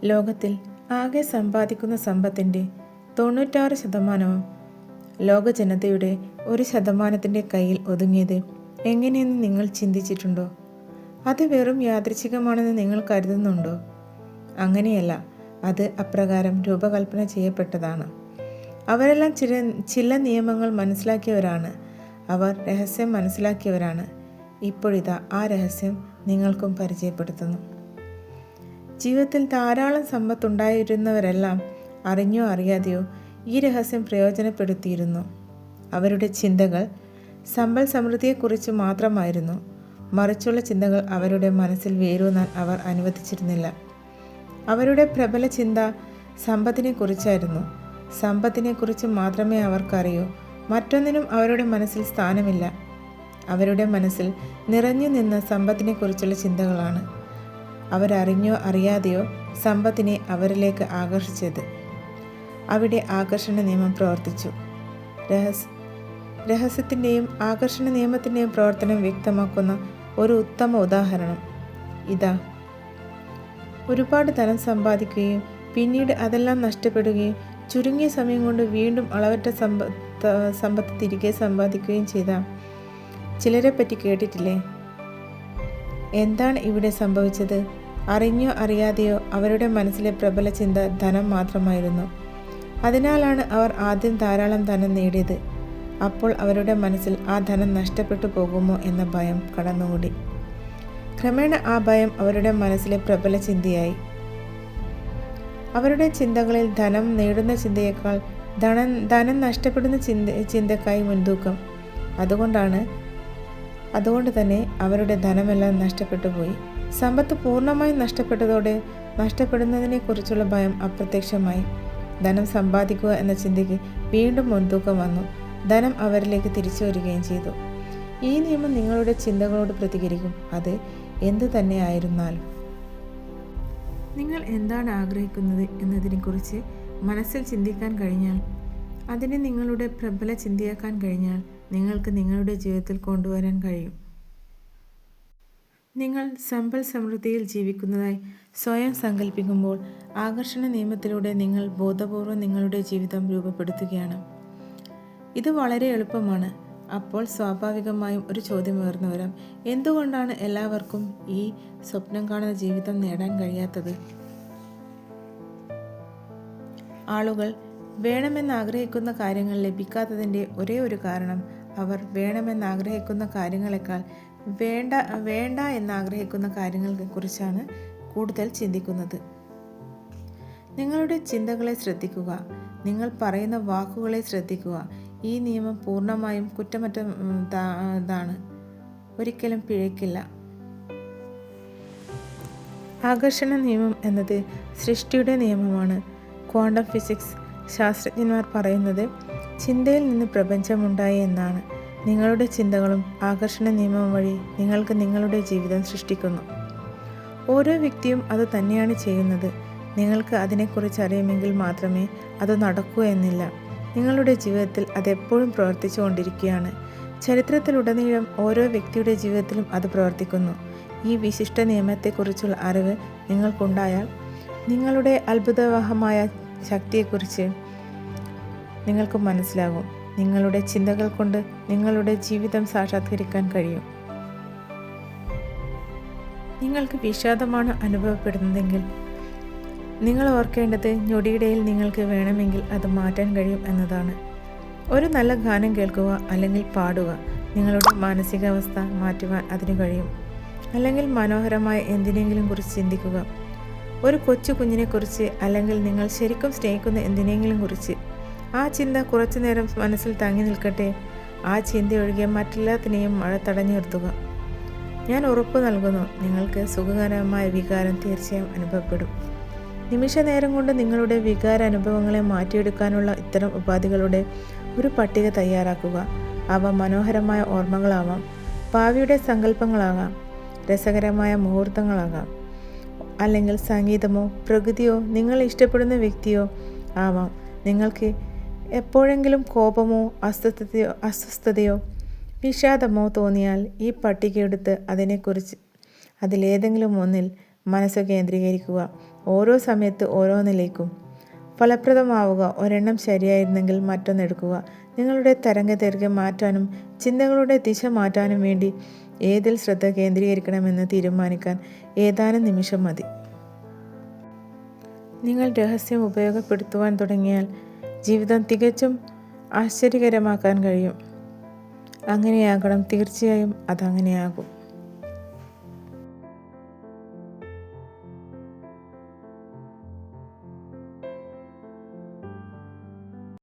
ലോകത്തിൽ ആകെ സമ്പാദിക്കുന്ന സമ്പത്തിൻ്റെ 96% ലോക ജനതയുടെ 1% കയ്യിൽ ഒതുങ്ങിയത് എങ്ങനെയെന്ന് നിങ്ങൾ ചിന്തിച്ചിട്ടുണ്ടോ? അത് വെറും യാദൃച്ഛികമാണെന്ന് നിങ്ങൾ കരുതുന്നുണ്ടോ? അങ്ങനെയല്ല, അത് അപ്രകാരം രൂപകൽപ്പന ചെയ്യപ്പെട്ടതാണ്. അവരെല്ലാം ചില നിയമങ്ങൾ മനസ്സിലാക്കിയവരാണ്. അവർ രഹസ്യം മനസ്സിലാക്കിയവരാണ്. ഇപ്പോഴിതാ ആ രഹസ്യം നിങ്ങൾക്കും പരിചയപ്പെടുത്തുന്നു. ജീവിതത്തിൽ ധാരാളം സമ്പത്തുണ്ടായിരുന്നവരെല്ലാം അറിഞ്ഞോ അറിയാതെയോ ഈ രഹസ്യം പ്രയോജനപ്പെടുത്തിയിരുന്നു. അവരുടെ ചിന്തകൾ സമ്പൽ സമൃദ്ധിയെക്കുറിച്ച് മാത്രമായിരുന്നു. മറിച്ചുള്ള ചിന്തകൾ അവരുടെ മനസ്സിൽ വേരൂന്നാൻ അവർ അനുവദിച്ചിരുന്നില്ല. അവരുടെ പ്രബല ചിന്ത സമ്പത്തിനെക്കുറിച്ചായിരുന്നു. സമ്പത്തിനെക്കുറിച്ച് മാത്രമേ അവർക്കറിയൂ. മറ്റൊന്നിനും അവരുടെ മനസ്സിൽ സ്ഥാനമില്ല. അവരുടെ മനസ്സിൽ നിറഞ്ഞു നിന്ന സമ്പത്തിനെക്കുറിച്ചുള്ള ചിന്തകളാണ് അവരറിഞ്ഞോ അറിയാതെയോ സമ്പത്തിനെ അവരിലേക്ക് ആകർഷിച്ചത്. അവിടെ ആകർഷണ നിയമം പ്രവർത്തിച്ചു. രഹസ്യത്തിൻ്റെയും ആകർഷണ നിയമത്തിൻ്റെയും പ്രവർത്തനം വ്യക്തമാക്കുന്ന ഒരു ഉത്തമ ഉദാഹരണം ഇതാ. ഒരുപാട് ധനം സമ്പാദിക്കുകയും പിന്നീട് അതെല്ലാം നഷ്ടപ്പെടുകയും ചുരുങ്ങിയ സമയം കൊണ്ട് വീണ്ടും അളവറ്റ സമ്പത്ത് തിരികെ സമ്പാദിക്കുകയും ചെയ്ത ചിലരെ പറ്റി കേട്ടിട്ടില്ലേ? എന്താണ് ഇവിടെ സംഭവിച്ചത്? അറിഞ്ഞോ അറിയാതെയോ അവരുടെ മനസ്സിലെ പ്രബല ചിന്ത ധനം മാത്രമായിരുന്നു. അതിനാലാണ് അവർ ആദ്യം ധാരാളം ധനം നേടിയത്. അപ്പോൾ അവരുടെ മനസ്സിൽ ആ ധനം നഷ്ടപ്പെട്ടു പോകുമോ എന്ന ഭയം കടന്നുകൂടി. ക്രമേണ ആ ഭയം അവരുടെ മനസ്സിലെ പ്രബല ചിന്തയായി. അവരുടെ ചിന്തകളിൽ ധനം നേടുന്ന ചിന്തയേക്കാൾ ധനം നഷ്ടപ്പെടുന്ന ചിന്തക്കായി മുൻതൂക്കം. അതുകൊണ്ട് തന്നെ അവരുടെ ധനമെല്ലാം നഷ്ടപ്പെട്ടു പോയി. സമ്പത്ത് പൂർണ്ണമായും നഷ്ടപ്പെട്ടതോടെ നഷ്ടപ്പെടുന്നതിനെക്കുറിച്ചുള്ള ഭയം അപ്രത്യക്ഷമായി. ധനം സമ്പാദിക്കുക എന്ന ചിന്തയ്ക്ക് വീണ്ടും മുൻതൂക്കം വന്നു. ധനം അവരിലേക്ക് തിരിച്ചു വരികയും ചെയ്തു. ഈ നിയമം നിങ്ങളുടെ ചിന്തകളോട് പ്രതികരിക്കും, അത് എന്തു തന്നെ ആയിരുന്നാലും. നിങ്ങൾ എന്താണ് ആഗ്രഹിക്കുന്നത് എന്നതിനെക്കുറിച്ച് മനസ്സിൽ ചിന്തിക്കാൻ കഴിഞ്ഞാൽ, അതിനെ നിങ്ങളുടെ പ്രബല ചിന്തയാക്കാൻ കഴിഞ്ഞാൽ നിങ്ങൾക്ക് നിങ്ങളുടെ ജീവിതത്തിൽ കൊണ്ടുവരാൻ കഴിയും. നിങ്ങൾ സമ്പൽ സമൃദ്ധിയിൽ ജീവിക്കുന്നതായി സ്വയം സങ്കല്പിക്കുമ്പോൾ ആകർഷണ നിയമത്തിലൂടെ നിങ്ങൾ ബോധപൂർവം നിങ്ങളുടെ ജീവിതം രൂപപ്പെടുത്തുകയാണ്. ഇത് വളരെ എളുപ്പമാണ്. അപ്പോൾ സ്വാഭാവികമായും ഒരു ചോദ്യം ഉയർന്നു വരാം. എന്തുകൊണ്ടാണ് എല്ലാവർക്കും ഈ സ്വപ്നം കാണുന്ന ജീവിതം നേടാൻ കഴിയാത്തത്? ആളുകൾ വേണമെന്നാഗ്രഹിക്കുന്ന കാര്യങ്ങൾ ലഭിക്കാത്തതിൻ്റെ ഒരേ ഒരു കാരണം അവർ വേണമെന്നാഗ്രഹിക്കുന്ന കാര്യങ്ങളെക്കാൾ വേണ്ട എന്നാഗ്രഹിക്കുന്ന കാര്യങ്ങളെക്കുറിച്ചാണ് കൂടുതൽ ചിന്തിക്കുന്നത്. നിങ്ങളുടെ ചിന്തകളെ ശ്രദ്ധിക്കുക. നിങ്ങൾ പറയുന്ന വാക്കുകളെ ശ്രദ്ധിക്കുക. ഈ നിയമം പൂർണ്ണമായും കുറ്റമറ്റതാണ്. ഒരിക്കലും പിഴയ്ക്കില്ല. ആകർഷണ നിയമം എന്നത് സൃഷ്ടിയുടെ നിയമമാണ്. ക്വാണ്ടം ഫിസിക്സ് ശാസ്ത്രജ്ഞന്മാർ പറയുന്നത് ചിന്തയിൽ നിന്ന് പ്രപഞ്ചമുണ്ടായി എന്നാണ്. നിങ്ങളുടെ ചിന്തകളും ആകർഷണ നിയമം വഴി നിങ്ങൾക്ക് നിങ്ങളുടെ ജീവിതം സൃഷ്ടിക്കുന്നു. ഓരോ വ്യക്തിയും അത് തന്നെയാണ് ചെയ്യുന്നത്. നിങ്ങൾക്ക് അതിനെക്കുറിച്ച് അറിയുമെങ്കിൽ മാത്രമേ അത് നടക്കൂ എന്നില്ല. നിങ്ങളുടെ ജീവിതത്തിൽ അതെപ്പോഴും പ്രവർത്തിച്ചു കൊണ്ടിരിക്കുകയാണ്. ചരിത്രത്തിലുടനീളം ഓരോ വ്യക്തിയുടെ ജീവിതത്തിലും അത് പ്രവർത്തിക്കുന്നു. ഈ വിശിഷ്ട നിയമത്തെക്കുറിച്ചുള്ള അറിവ് നിങ്ങൾക്കുണ്ടായാൽ നിങ്ങളുടെ അത്ഭുതവഹമായ ശക്തിയെക്കുറിച്ച് നിങ്ങൾക്ക് മനസ്സിലാകും. നിങ്ങളുടെ ചിന്തകൾ കൊണ്ട് നിങ്ങളുടെ ജീവിതം സാക്ഷാത്കരിക്കാൻ കഴിയും. നിങ്ങൾക്ക് വിഷാദമാണ് അനുഭവപ്പെടുന്നതെങ്കിൽ നിങ്ങൾ ഓർക്കേണ്ടത് ഞൊടിയിടയിൽ നിങ്ങൾക്ക് വേണമെങ്കിൽ അത് മാറ്റാൻ കഴിയും എന്നതാണ്. ഒരു നല്ല ഗാനം കേൾക്കുക അല്ലെങ്കിൽ പാടുക. നിങ്ങളുടെ മാനസികാവസ്ഥ മാറ്റുവാൻ അതിന് കഴിയും. അല്ലെങ്കിൽ മനോഹരമായ എന്തിനെങ്കിലും കുറിച്ച് ചിന്തിക്കുക. ഒരു കൊച്ചു കുഞ്ഞിനെക്കുറിച്ച് അല്ലെങ്കിൽ നിങ്ങൾ ശരിക്കും സ്നേഹിക്കുന്ന എന്തിനെങ്കിലും കുറിച്ച്. ആ ചിന്ത കുറച്ചു നേരം മനസ്സിൽ തങ്ങി നിൽക്കട്ടെ. ആ ചിന്ത ഒഴികെ മറ്റെല്ലാത്തിനെയും മഴ തടഞ്ഞു നിർത്തുക. ഞാൻ ഉറപ്പ് നൽകുന്നു, നിങ്ങൾക്ക് സുഖകരമായ വികാരം തീർച്ചയായും അനുഭവപ്പെടും. നിമിഷ നേരം കൊണ്ട് നിങ്ങളുടെ വികാര അനുഭവങ്ങളെ മാറ്റിയെടുക്കാനുള്ള ഇത്തരം ഉപാധികളുടെ ഒരു പട്ടിക തയ്യാറാക്കുക. അവ മനോഹരമായ ഓർമ്മകളാവാം, ഭാവിയുടെ സങ്കല്പങ്ങളാകാം, രസകരമായ മുഹൂർത്തങ്ങളാകാം, അല്ലെങ്കിൽ സംഗീതമോ പ്രകൃതിയോ നിങ്ങൾ ഇഷ്ടപ്പെടുന്ന വ്യക്തിയോ ആവാം. നിങ്ങൾക്ക് എപ്പോഴെങ്കിലും കോപമോ അസ്വസ്ഥതയോ വിഷാദമോ തോന്നിയാൽ ഈ പട്ടികയെടുത്ത് അതിലേതെങ്കിലും ഒന്നിൽ മനസ്സ് കേന്ദ്രീകരിക്കുക. ഓരോ സമയത്ത് ഓരോന്നിലേക്കും. ഫലപ്രദമാവുക. ഒരെണ്ണം ശരിയായിരുന്നെങ്കിൽ മറ്റൊന്നെടുക്കുക. നിങ്ങളുടെ തരംഗദൈർഘ്യം മാറ്റാനും ചിന്തകളുടെ ദിശ മാറ്റാനും വേണ്ടി ഏതിൽ ശ്രദ്ധ കേന്ദ്രീകരിക്കണമെന്ന് തീരുമാനിക്കാൻ ഏതാനും നിമിഷം മതി. നിങ്ങൾ രഹസ്യം ഉപയോഗപ്പെടുത്തുവാൻ തുടങ്ങിയാൽ ജീവിതം തികച്ചും ആശ്ചര്യകരമാക്കാൻ കഴിയും. അങ്ങനെയാകണം, തീർച്ചയായും അതങ്ങനെയാകും.